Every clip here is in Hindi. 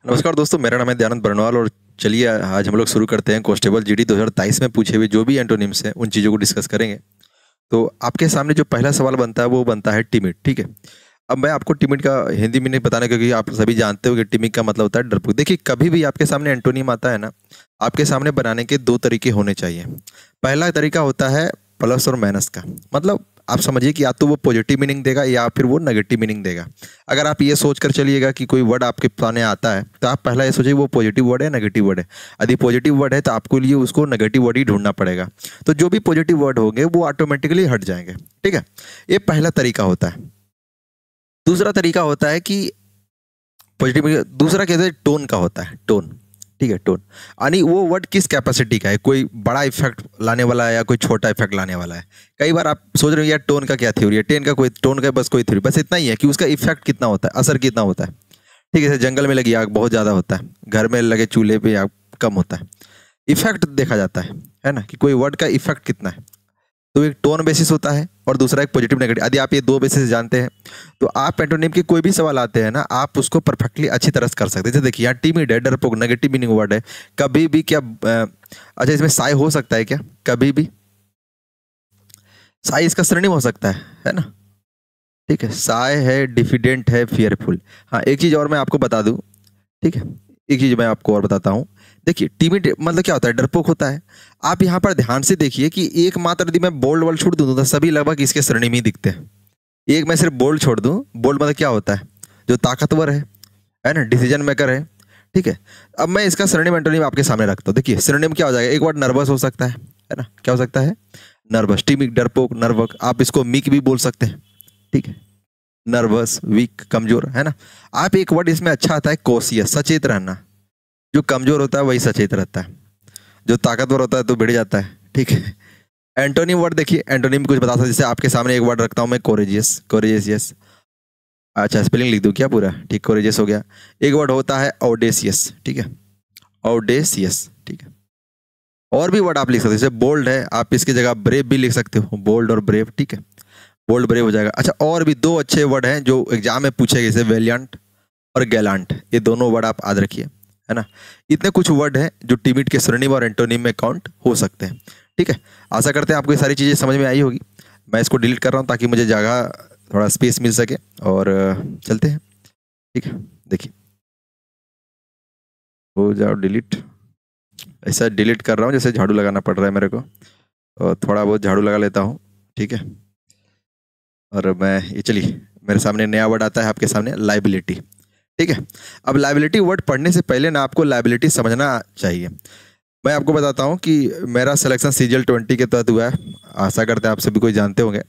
नमस्कार दोस्तों, मेरा नाम है दयानंद बरनवाल और चलिए आज हम लोग शुरू करते हैं कांस्टेबल जीडी 2023 में पूछे हुए जो भी एंटोनिम्स हैं उन चीज़ों को डिस्कस करेंगे। तो आपके सामने जो पहला सवाल बनता है वो बनता है टिमिड, ठीक है। अब मैं आपको टिमिड का हिंदी मीनिंग बताना, क्योंकि आप सभी जानते हो कि टिमिड का मतलब होता है डरपोक। देखिए, कभी भी आपके सामने एंटोनिम आता है ना, आपके सामने बनाने के दो तरीके होने चाहिए। पहला तरीका होता है प्लस और माइनस का, मतलब आप समझिए कि या तो वो पॉजिटिव मीनिंग देगा या फिर वो नेगेटिव मीनिंग देगा। अगर आप ये सोच कर चलिएगा कि कोई वर्ड आपके सामने आता है तो आप पहला ये सोचिए वो पॉजिटिव वर्ड है नेगेटिव वर्ड है। यदि पॉजिटिव वर्ड है तो आपको लिए उसको नेगेटिव वर्ड ही ढूंढना पड़ेगा। तो जो भी पॉजिटिव वर्ड होंगे वो ऑटोमेटिकली हट जाएंगे, ठीक है। ये पहला तरीका होता है। दूसरा तरीका होता है कि पॉजिटिव, दूसरा कहते हैं टोन का होता है, टोन, ठीक है, टोन। यानी वो वर्ड किस कैपेसिटी का है, कोई बड़ा इफेक्ट लाने वाला है या कोई छोटा इफेक्ट लाने वाला है। कई बार आप सोच रहे हो यार टोन का क्या थ्योरी है, टोन का बस कोई थ्योरी, बस इतना ही है कि उसका इफेक्ट कितना होता है, असर कितना होता है, ठीक है। जैसे जंगल में लगी आग बहुत ज़्यादा होता है, घर में लगे चूल्हे पे आग कम होता है। इफेक्ट देखा जाता है ना, कि कोई वर्ड का इफेक्ट कितना है। तो एक टोन बेसिस होता है और दूसरा एक पॉजिटिव नेगेटिव। यदि आप ये दो बेसिस जानते हैं तो आप एंटोनिम के कोई भी सवाल आते हैं ना, आप उसको परफेक्टली अच्छी तरह से कर सकते हैं। जैसे देखिए, यहाँ टिमिड है, डरपोक, नेगेटिव मीनिंग वर्ड है। कभी भी क्या अच्छा, इसमें साय हो सकता है क्या? कभी भी साय इसका श्रेणी हो सकता है ना, ठीक है। साय है, डिफिडेंट है, फियरफुल। हाँ, एक चीज़ और मैं आपको बता दूं, ठीक है, एक चीज़ मैं आपको और बताता हूँ। देखिए, टिमिड मतलब क्या होता है, डरपोक होता है। आप यहाँ पर ध्यान से देखिए कि एकमात्र यदि मैं बोल्ड वर्ड छोड़ दूँ तो सभी लगभग इसके श्रेणी में ही दिखते हैं। एक मैं सिर्फ बोल्ड छोड़ दूँ, बोल्ड मतलब क्या होता है, जो ताकतवर है ना, डिसीजन मेकर है, ठीक है। अब मैं इसका सिनोनिम एंटोनिम आपके सामने रखता हूँ। देखिए सिनोनिम क्या हो जाएगा, एक वर्ड नर्वस हो सकता है ना, क्या हो सकता है, नर्वस, टिमिक, डरपोक, नर्वक। आप इसको मीक भी बोल सकते हैं, ठीक है, नर्वस, वीक, कमजोर, है ना। आप एक वर्ड इसमें अच्छा आता है कॉशियस, सचेत रहना। जो कमजोर होता है वही सचेत रहता है, जो ताकतवर होता है तो भिड़ जाता है, ठीक है। एंटोनिम वर्ड देखिए, एंटोनिम कुछ बता सकते, जैसे आपके सामने एक वर्ड रखता हूँ मैं, कोरेजियस, कोरेजियस। अच्छा, स्पेलिंग लिख दूँ क्या पूरा? ठीक, कोरेजियस हो गया। एक वर्ड होता है ऑडेसियस, ठीक है, ऑडेसियस, ठीक है। और भी वर्ड आप लिख सकते हो, जैसे बोल्ड है, आप इसकी जगह ब्रेव भी लिख सकते हो, बोल्ड और ब्रेव, ठीक है, बोल्ड ब्रेव हो जाएगा। अच्छा, और भी दो अच्छे वर्ड हैं जो एग्जाम में पूछे गए, जैसे वेलियंट और गैलांट। ये दोनों वर्ड आप याद रखिए, है ना। इतने कुछ वर्ड हैं जो टिमिड के सिनोनिम और एंटोनिम में काउंट हो सकते हैं, ठीक है। आशा करते हैं आपको ये सारी चीज़ें समझ में आई होगी। मैं इसको डिलीट कर रहा हूँ ताकि मुझे जगह, थोड़ा स्पेस मिल सके, और चलते हैं, ठीक है। देखिए, हो जाओ डिलीट। ऐसा डिलीट कर रहा हूँ जैसे झाड़ू लगाना पड़ रहा है मेरे को, और थोड़ा बहुत झाड़ू लगा लेता हूँ, ठीक है। और मैं ये, चलिए, मेरे सामने नया वर्ड आता है आपके सामने, लाइबिलिटी, ठीक है। अब लाइबिलिटी वर्ड पढ़ने से पहले ना आपको लाइबिलिटी समझना चाहिए। मैं आपको बताता हूँ कि मेरा सिलेक्शन सीजीएल 20 के तहत हुआ है, आशा करते हैं आप सभी कोई जानते होंगे।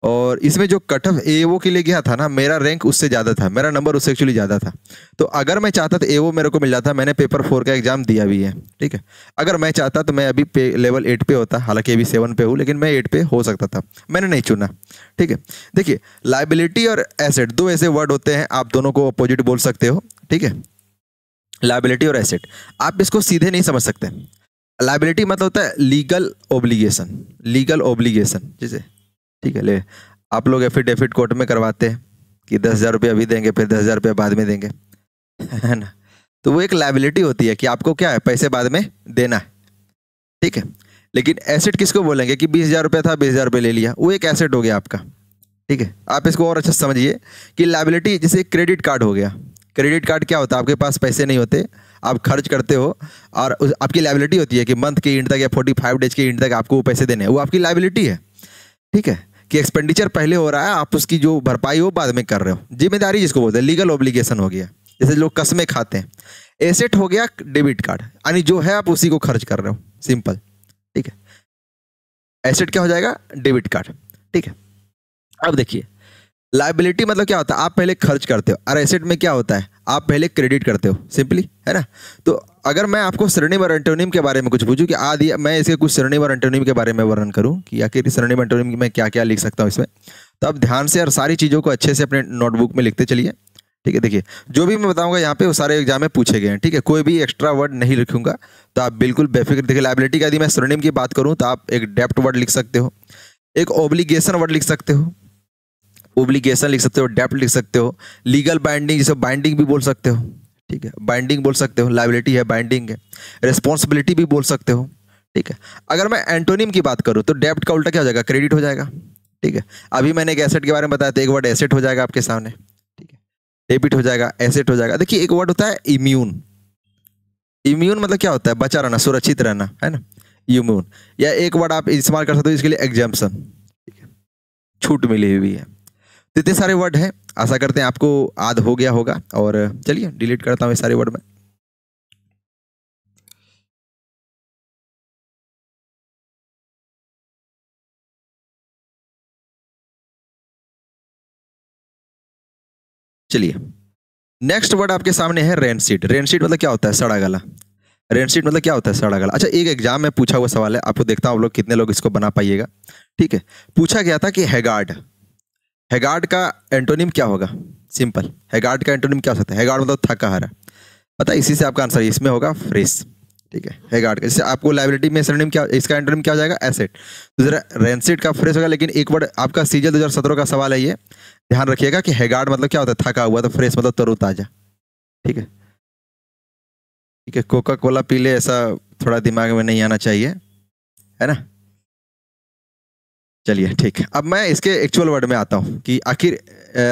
और इसमें जो कट ऑफ एओ के लिए गया था ना, मेरा रैंक उससे ज़्यादा था, मेरा नंबर उससे एक्चुअली ज़्यादा था। तो अगर मैं चाहता तो एओ मेरे को मिल जाता। मैंने पेपर 4 का एग्जाम दिया भी है, ठीक है। अगर मैं चाहता तो मैं अभी लेवल 8 पे होता, हालांकि अभी 7 पे हूँ, लेकिन मैं 8 पे हो सकता था, मैंने नहीं चुना, ठीक है। देखिए, लाइबिलिटी और एसेट दो ऐसे वर्ड होते हैं, आप दोनों को अपोजिट बोल सकते हो, ठीक है। लाइबिलिटी और एसेट, आप इसको सीधे नहीं समझ सकते। लाइबिलिटी मतलब होता है लीगल ओब्लिगेशन, लीगल ओब्लिगेशन, जैसे, ठीक है, ले आप लोग एफिडेविट कोर्ट में करवाते हैं कि 10,000 रुपये अभी देंगे फिर 10,000 रुपये बाद में देंगे, है ना। तो वो एक लाइबिलिटी होती है कि आपको क्या है, पैसे बाद में देना है, ठीक है। लेकिन एसेट किसको बोलेंगे कि 20,000 रुपये था, 20,000 रुपये ले लिया, वो एक एसेट हो गया आपका, ठीक है। आप इसको और अच्छा समझिए कि लाइबिलिटी जैसे क्रेडिट कार्ड हो गया। क्रेडिट कार्ड क्या होता है, आपके पास पैसे नहीं होते, आप खर्च करते हो, और आपकी लाइबिलिटी होती है कि मंथ के एंड तक या 45 डेज के एंड तक आपको वो पैसे देने हैं, वो आपकी लाइबिलिटी है, ठीक है। कि एक्सपेंडिचर पहले हो रहा है, आप उसकी जो भरपाई हो बाद में कर रहे हो, जिम्मेदारी जिसको बोलते हैं, लीगल ऑब्लिगेशन हो गया। जैसे लोग कस्में खाते हैं। एसेट हो गया डेबिट कार्ड, यानी जो है आप उसी को खर्च कर रहे हो, सिंपल, ठीक है। एसेट क्या हो जाएगा, डेबिट कार्ड, ठीक है। अब देखिए, लाइबिलिटी मतलब क्या होता है, आप पहले खर्च करते हो, और एसेट में क्या होता है, आप पहले क्रेडिट करते हो, सिंपली, है ना। तो अगर मैं आपको सिनोनिम और एंटोनिम के बारे में कुछ पूछूं कि आदि मैं इसके कुछ सिनोनिम और एंटोनिम के बारे में वर्णन करूं कि आखिर सिनोनिम एंटोनिम में क्या क्या लिख सकता हूं इसमें, तो आप ध्यान से और सारी चीज़ों को अच्छे से अपने नोटबुक में लिखते चलिए, ठीक है। देखिए, जो भी मैं बताऊंगा यहाँ पे वो सारे एग्जाम में पूछे गए हैं, ठीक है। कोई भी एक्स्ट्रा वर्ड नहीं लिखूंगा, तो आप बिल्कुल बेफिक्र। देखिए, लाइबिलिटी का यदि मैं सिनोनिम की बात करूँ तो आप एक डेप्ट वर्ड लिख सकते हो, एक ओब्लिगेशन वर्ड लिख सकते हो, ओब्लिगेशन लिख सकते हो, डेब्ट लिख सकते हो, लीगल बाइंडिंग जिसे बाइंडिंग भी बोल सकते हो, ठीक है, बाइंडिंग बोल सकते हो, लायबिलिटी है, बाइंडिंग है, रिस्पॉन्सिबिलिटी भी बोल सकते हो, ठीक है। अगर मैं एंटोनिम की बात करूँ तो डेब्ट का उल्टा क्या हो जाएगा, क्रेडिट हो जाएगा, ठीक है। अभी मैंने एक एसेट के बारे में बताया था, एक वर्ड एसेट हो जाएगा आपके सामने, ठीक है, डेबिट हो जाएगा, एसेट हो जाएगा। देखिए एक वर्ड होता है इम्यून, इम्यून मतलब क्या होता है, बचा रहना, सुरक्षित रहना, है ना, इम्यून। या एक वर्ड आप इस्तेमाल कर सकते हो इसके लिए, एग्जाम्पशन, ठीक है, छूट मिली हुई है। तो इतने सारे वर्ड हैं, आशा करते हैं आपको याद हो गया होगा। और चलिए डिलीट करता हूँ ये सारे वर्ड में। चलिए नेक्स्ट वर्ड आपके सामने है रेनसीड। रेनसीड मतलब क्या होता है, सड़ा गला। रेनसीड मतलब क्या होता है, सड़ा गला। अच्छा, एक एग्जाम में पूछा हुआ सवाल है, आपको देखता हूँ आप लोग कितने लोग इसको बना पाइएगा, ठीक है। पूछा गया था कि हैगार्ड, हैगार्ड का एंटोनिम क्या होगा। सिंपल, हैगार्ड का एंटोनिम क्या हो सकता है, हैगार्ड मतलब थका हारा, पता है, इसी से आपका आंसर इसमें होगा फ्रेश, ठीक है। हैगार्ड का, इससे आपको लायबिलिटी में सिनोनिम क्या, इसका एंटोनिम क्या हो जाएगा, एसेट। दूसरा रेंसिड का फ्रेश होगा, लेकिन एक वर्ड आपका सीजल 2017 का सवाल है ये, ध्यान रखिएगा कि हैगार्ड मतलब क्या होता है, थका हुआ, तो फ्रेश मतलब तरोताजा, ठीक है, ठीक है। कोका कोला पी ले, ऐसा थोड़ा दिमाग में नहीं आना चाहिए, है ना। चलिए ठीक है, अब मैं इसके एक्चुअल वर्ड में आता हूँ कि आखिर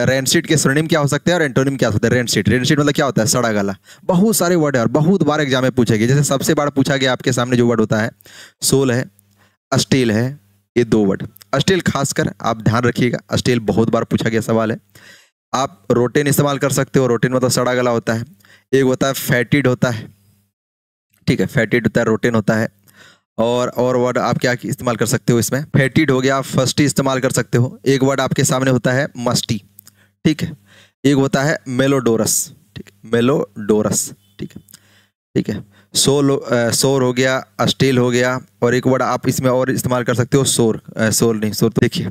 रेनसीड के सिनोनिम क्या हो सकते हैं और एंटोनिम क्या हो सकता है। रेनसीड, रेनसीड मतलब क्या होता है, सड़ा गला। बहुत सारे वर्ड है और बहुत बार एग्जाम में पूछे गए। जैसे सबसे बार पूछा गया आपके सामने जो वर्ड होता है, सोल है, अस्टील है, ये दो वर्ड। अस्टील खासकर आप ध्यान रखिएगा, अस्टील बहुत बार पूछा गया सवाल है। आप रोटेन इस्तेमाल कर सकते हो, रोटेन मतलब सड़ा गला होता है। एक होता है फैटिड होता है, ठीक है, फैटिड होता है, रोटेन होता है। और वर्ड आप क्या इस्तेमाल कर सकते हो इसमें, फैटिड हो गया, फस्टी इस्तेमाल कर सकते हो। एक वर्ड आपके सामने होता है मस्टी, ठीक है। एक होता है मेलोडोरस, ठीक है, मेलोडोरस, ठीक है, ठीक है। सोर हो गया, अस्टेल हो गया। और एक वर्ड आप इसमें और इस्तेमाल कर सकते हो, सोर, सोर नहीं, सोर तो देखिए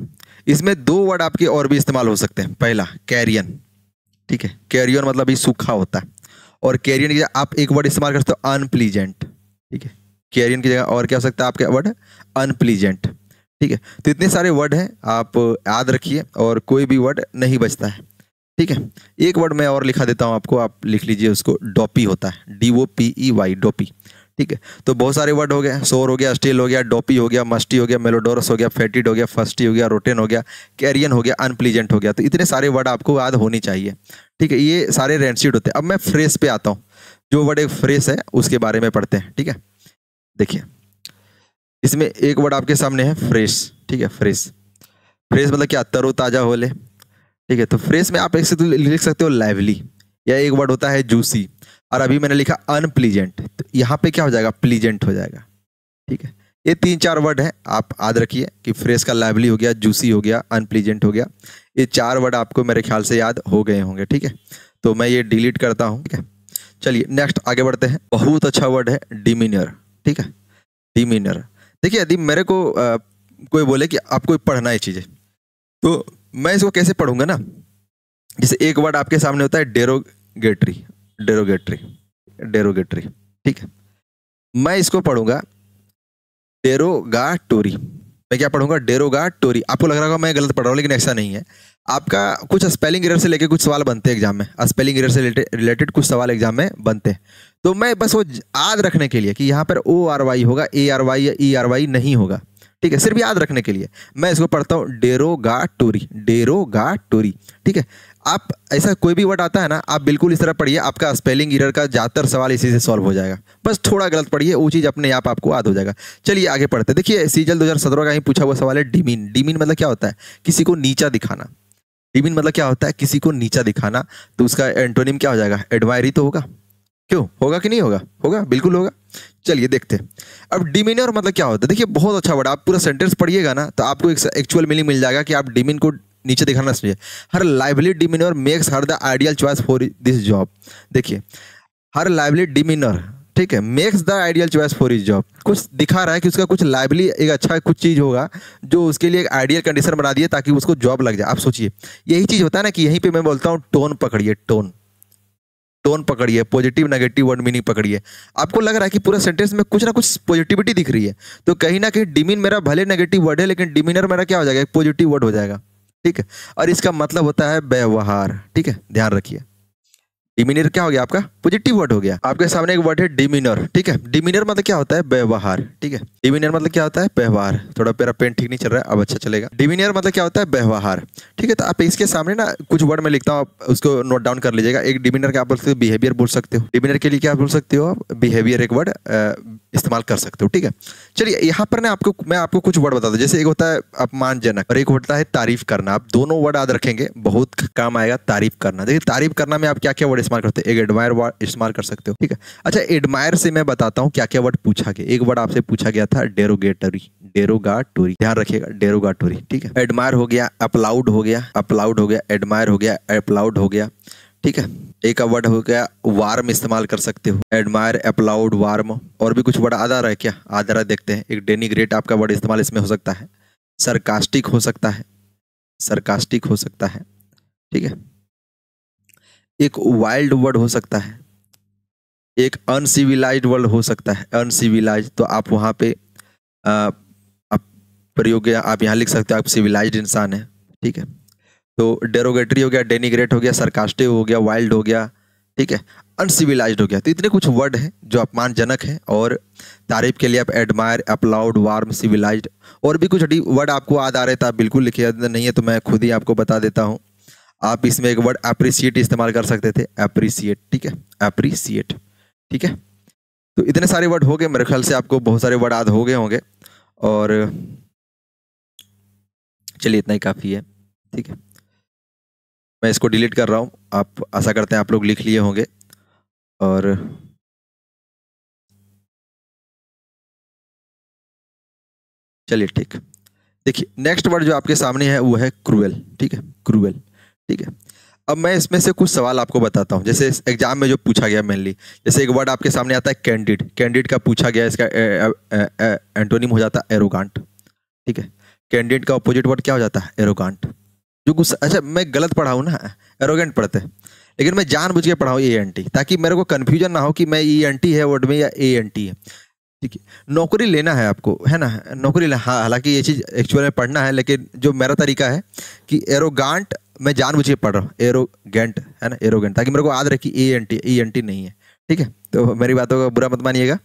इसमें दो वर्ड आपके और भी इस्तेमाल हो सकते हैं। पहला कैरियन, ठीक है, कैरियन मतलब ये सूखा होता है। और कैरियन की जगह आप एक वर्ड इस्तेमाल कर सकते हो, अनप्लीजेंट, ठीक है। कैरियन की जगह और क्या हो सकता है आपका वर्ड, अनप्लीजेंट, ठीक है। तो इतने सारे वर्ड हैं, आप याद रखिए और कोई भी वर्ड नहीं बचता है, ठीक है। एक वर्ड मैं और लिखा देता हूं आपको, आप लिख लीजिए उसको, डोपी होता है, DOPEY, डोपी, ठीक है। तो बहुत सारे वर्ड हो गए, सोर हो गया, स्टील हो गया, डोपी हो गया, मस्टी हो गया, मेलोडोरस हो गया, फेटिड हो गया, फस्टी हो गया, रोटेन हो गया, कैरियन हो गया, अनप्लीजेंट हो गया। तो इतने सारे वर्ड आपको याद होनी चाहिए, ठीक है। ये सारे रेंसीड होते हैं। अब मैं फ्रेश पे आता हूँ, जो वर्ड एक फ्रेश है उसके बारे में पढ़ते हैं, ठीक है। देखिए इसमें एक वर्ड आपके सामने है फ्रेश, ठीक है, फ्रेश। फ्रेश मतलब क्या, तरोताजा हो ले, ठीक है। तो फ्रेश में आप एक लिख सकते हो लाइवली, या एक वर्ड होता है जूसी। और अभी मैंने लिखा अनप्लीजेंट, तो यहाँ पे क्या हो जाएगा, प्लीजेंट हो जाएगा, ठीक है। ये 3-4 वर्ड है, आप याद रखिए कि फ्रेश का लाइवली हो गया, जूसी हो गया, अनप्लीजेंट हो गया। ये 4 वर्ड आपको मेरे ख्याल से याद हो गए होंगे, ठीक है। तो मैं ये डिलीट करता हूँ, ठीक है। चलिए नेक्स्ट आगे बढ़ते हैं। बहुत अच्छा वर्ड है डिमीनियर, ठीक है, डिमीनियर। देखिए यदि मेरे को कोई बोले कि आपको पढ़ना है चीज़ें, तो मैं इसको कैसे पढ़ूंगा ना। जैसे एक वर्ड आपके सामने होता है डेरोगेटरी, डेरोगेटरी, डेरोगेटरी, ठीक है। मैं इसको पढ़ूंगा डेरोगाटोरी। मैं क्या पढ़ूंगा, डेरोगाटोरी। आपको लग रहा होगा मैं गलत पढ़ रहा हूँ, लेकिन ऐसा नहीं है। आपका कुछ स्पेलिंग एरर से लेके कुछ सवाल बनते हैं एग्जाम में, स्पेलिंग एरर से रिलेटेड कुछ सवाल एग्जाम में बनते हैं। तो मैं बस वो याद रखने के लिए कि यहाँ पर ORY होगा, ARY या ERY नहीं होगा, ठीक है, सिर्फ याद रखने के लिए मैं इसको पढ़ता हूँ डेरोगाटोरी, डेरोगाटोरी, ठीक है। आप ऐसा कोई भी वर्ड आता है ना, आप बिल्कुल इस तरह पढ़िए, आपका स्पेलिंग एरर का ज़्यादातर सवाल इसी से सॉल्व हो जाएगा। बस थोड़ा गलत पढ़िए, वो चीज़ अपने आप आपको याद हो जाएगा। चलिए आगे पढ़ते। देखिए सीजल 2017 का ही पूछा हुआ सवाल है, डिमीन। डिमीन मतलब क्या होता है, किसी को नीचा दिखाना। डिमीन मतलब क्या होता है, किसी को नीचा दिखाना। तो उसका एंटोनिम क्या हो जाएगा, एडमायर ही तो होगा। क्यों, होगा कि नहीं होगा, होगा, बिल्कुल होगा। चलिए देखते हैं। अब डिमीनर मतलब क्या होता है। देखिए बहुत अच्छा वर्ड, आप पूरा सेंटेंस पढ़िएगा ना तो आपको एक एक्चुअल मीनिंग मिल जाएगा कि आप डिमीन को नीचे दिखाना समझिए। Her lively demeanour makes her the ideal choice for this job. देखिए हर लाइवली डिमीनर, ठीक है, makes the ideal choice for his job. कुछ दिखा रहा है कि उसका कुछ लाइवली एक अच्छा कुछ चीज़ होगा जो उसके लिए एक आइडियल कंडीशन बना दिए ताकि उसको जॉब लग जाए। आप सोचिए यही चीज़ होता है ना कि यहीं पे मैं बोलता हूँ टोन पकड़िए, टोन, टोन पकड़िए, पॉजिटिव नेगेटिव वर्ड मीनिंग पकड़िए। आपको लग रहा है कि पूरा सेंटेंस में कुछ ना कुछ पॉजिटिविटी दिख रही है, तो कहीं ना कहीं डिमीन मेरा भले नेगेटिव वर्ड है लेकिन डिमीनर मेरा क्या हो जाएगा, एक पॉजिटिव वर्ड हो जाएगा। ठीक है। और इसका मतलब होता है व्यवहार, ठीक है, ध्यान रखिए। डिमीनियर क्या हो गया आपका? पॉजिटिव वर्ड हो गया। आपके सामने एक वर्ड है डिमीनर, ठीक है। डिमीनर मतलब क्या होता है? व्यवहार, ठीक है। डिमीनियर मतलब क्या होता है? व्यवहार। थोड़ा मेरा पेन ठीक नहीं चल रहा है, अब अच्छा चलेगा। डिमीनियर मतलब क्या होता है? व्यवहार, ठीक है। तो आप इसके सामने ना कुछ वर्ड में लिखता हूँ, आप उसको नोट डाउन कर लीजिएगा। एक डिमीनियर का आप बोल सकते हो बिहेवियर बोल सकते हो। डिमीनियर के लिए क्या बोल सकते हो आप? बिहेवियर एक वर्ड इस्तेमाल कर सकते हो, ठीक है। चलिए यहाँ पर ना मैं आपको कुछ वर्ड बता दूं। जैसे एक होता है अपमानजनक और एक होता है तारीफ करना। आप दोनों वर्ड याद रखेंगे, बहुत काम आएगा। तारीफ करना, देखिए तारीफ करना में आप क्या क्या वर्ड इस्तेमाल करते हैं? एक एडमायर वर्ड इस्तेमाल कर सकते हो, ठीक है। अच्छा, एडमायर से मैं बताता हूँ क्या क्या वर्ड पूछा गया। एक वर्ड आपसे पूछा गया था डेरोगेटरी, डेरोगाटोरी, ध्यान रखिएगा, डेरोगाटोरी, ठीक है। एडमायर हो गया, अपलाउड हो गया, अपलाउड हो गया, एडमायर हो गया, अपलाउड हो गया, ठीक है। एक वर्ड हो गया वार्म, इस्तेमाल कर सकते हो, एडमायर, अपलाउड, वार्म। और भी कुछ वर्ड आधा रहा है क्या? आधा रहा, देखते हैं। एक डेनिग्रेट आपका वर्ड इस्तेमाल इसमें हो सकता है, सरकास्टिक हो सकता है, सरकास्टिक हो सकता है, ठीक है। एक वाइल्ड वर्ड हो सकता है, एक अनसिविलाइज्ड वर्ड हो सकता है, अनसिविलाइज्ड। तो आप वहाँ पे आप प्रयोग आप यहाँ लिख सकते हो, आप सिविलाइज्ड इंसान है, ठीक है। तो डेरोगेटरी हो गया, डेनिग्रेट हो गया, सरकास्टिक हो गया, वाइल्ड हो गया, ठीक है, अनसिविलाइज्ड हो गया। तो इतने कुछ वर्ड हैं जो अपमानजनक हैं। और तारीफ के लिए आप एडमायर, अपलाउड, वार्म, सिविलाइज्ड। और भी कुछ वर्ड आपको याद आ रहे थे, आप बिल्कुल लिखे नहीं है तो मैं खुद ही आपको बता देता हूँ। आप इसमें एक वर्ड अप्रिसिएट इस्तेमाल कर सकते थे, अप्रिसिएट, ठीक है, अप्रिसिएट, ठीक है। तो इतने सारे वर्ड हो गए, मेरे ख्याल से आपको बहुत सारे वर्ड याद हो गए होंगे। और चलिए इतना ही काफ़ी है, ठीक है। मैं इसको डिलीट कर रहा हूँ। आप आशा करते हैं आप लोग लिख लिए होंगे। और चलिए ठीक, देखिए नेक्स्ट वर्ड जो आपके सामने है वो है क्रूएल, ठीक है, क्रूएल, ठीक है। अब मैं इसमें से कुछ सवाल आपको बताता हूँ, जैसे एग्जाम में जो पूछा गया मेनली। जैसे एक वर्ड आपके सामने आता है कैंडिड, कैंडिड का पूछा गया, इसका एंटोनिम हो जाता है एरोगांट, ठीक है। कैंडिड का अपोजिट वर्ड क्या हो जाता है? एरोगांट। जो गुस्सा, अच्छा मैं गलत पढ़ा हूँ ना, एरोगेंट पढ़ते हैं, लेकिन मैं जानबूझ के पढ़ा हूँ ANT, ताकि मेरे को कन्फ्यूजन ना हो कि मैं ENT है वर्ड में या ANT है, ठीक है। नौकरी लेना है आपको, है ना, नौकरी लेना। हाँ, हालांकि ये चीज़ एक्चुअल में पढ़ना है, लेकिन जो मेरा तरीका है कि एरोगांट मैं जानबूझ के पढ़ रहा हूँ, एरोगेंट है ना, एरोगेंट, ताकि मेरे को याद रहे कि ENT नहीं है, ठीक है। तो मेरी बातों का बुरा मत मानिएगा।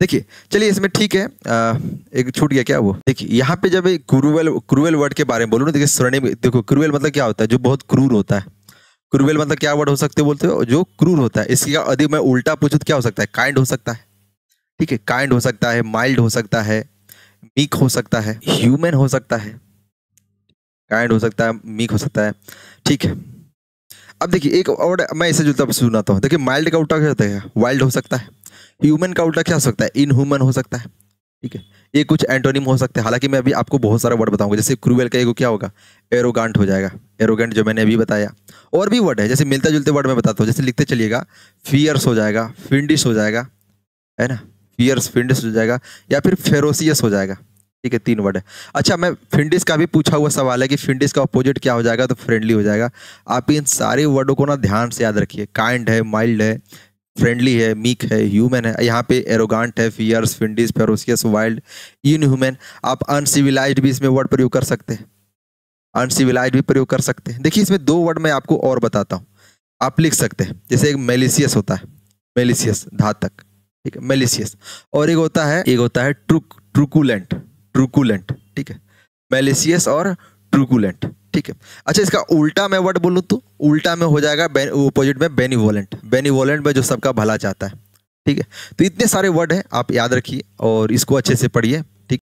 देखिए चलिए इसमें ठीक है, एक छूट गया क्या वो। देखिए यहाँ पे जब क्रूएल, क्रूएल वर्ड के बारे में बोलूँ ना, देखिए स्वर्णिम, देखो क्रूएल मतलब क्या होता है? जो बहुत क्रूर होता है। क्रूएल मतलब क्या वर्ड हो सकते हो बोलते हो? जो क्रूर होता है। इसका यदि मैं उल्टा पूछूं तो क्या हो सकता है? काइंड हो सकता है, ठीक है, काइंड हो सकता है, माइल्ड हो सकता है, मीक हो सकता है, ह्यूमन हो सकता है, काइंड हो सकता है, मीक हो सकता है, ठीक है। अब देखिए एक और मैं इसे जो तब सुनाता हूँ। देखिए माइल्ड का उल्टा क्या होता है? वाइल्ड हो सकता है। ह्यूमन का उल्टा क्या हो सकता है? इनह्यूमन हो सकता है, ठीक है। ये कुछ एंटोनिम हो सकते हैं। हालांकि मैं अभी आपको बहुत सारा वर्ड बताऊंगा। जैसे क्रूएल का एगो क्या होगा? एरोगांट हो जाएगा, एरोगेंट जो मैंने अभी बताया। और भी वर्ड है, जैसे मिलता जुलते वर्ड मैं बताता हूँ, जैसे लिखते चलिएगा। फियर्स हो जाएगा, फिंडिश हो जाएगा, है ना, फियर्स, फिंडिश हो जाएगा, या फिर फेरोसियस हो जाएगा, ठीक है। 3 वर्ड है। अच्छा, मैं फिंडिस का भी पूछा हुआ सवाल है कि फिंडिस का अपोजिट क्या हो जाएगा? तो फ्रेंडली हो जाएगा। आप इन सारे वर्डों को ना ध्यान से याद रखिए। काइंड है, माइल्ड है, फ्रेंडली है, मीक है, ह्यूमन है। यहाँ पे एरोगांट है, फियर्स, फिंडिस, फेरोसियस, वाइल्ड, इनह्यूमन। आप अनसिविलाइज्ड भी इसमें वर्ड प्रयोग कर सकते हैं, अनसिविलाइज्ड भी प्रयोग कर सकते हैं। देखिए इसमें 2 वर्ड मैं आपको और बताता हूँ, आप लिख सकते हैं। जैसे एक मेलिशियस होता है, मेलिशियस घातक, ठीक है, मेलिशियस। और एक होता है ट्रुकुलेंट, ट्रुकुलेंट, ठीक है। मेलिशियस और ट्रुकुलेंट, ठीक है। अच्छा, इसका उल्टा मैं वर्ड बोलूँ तो उल्टा में हो जाएगा अपोजिट में बेनिवोलेंट, बेनिवोलेंट में जो सबका भला चाहता है, ठीक है। तो इतने सारे वर्ड हैं, आप याद रखिए और इसको अच्छे से पढ़िए।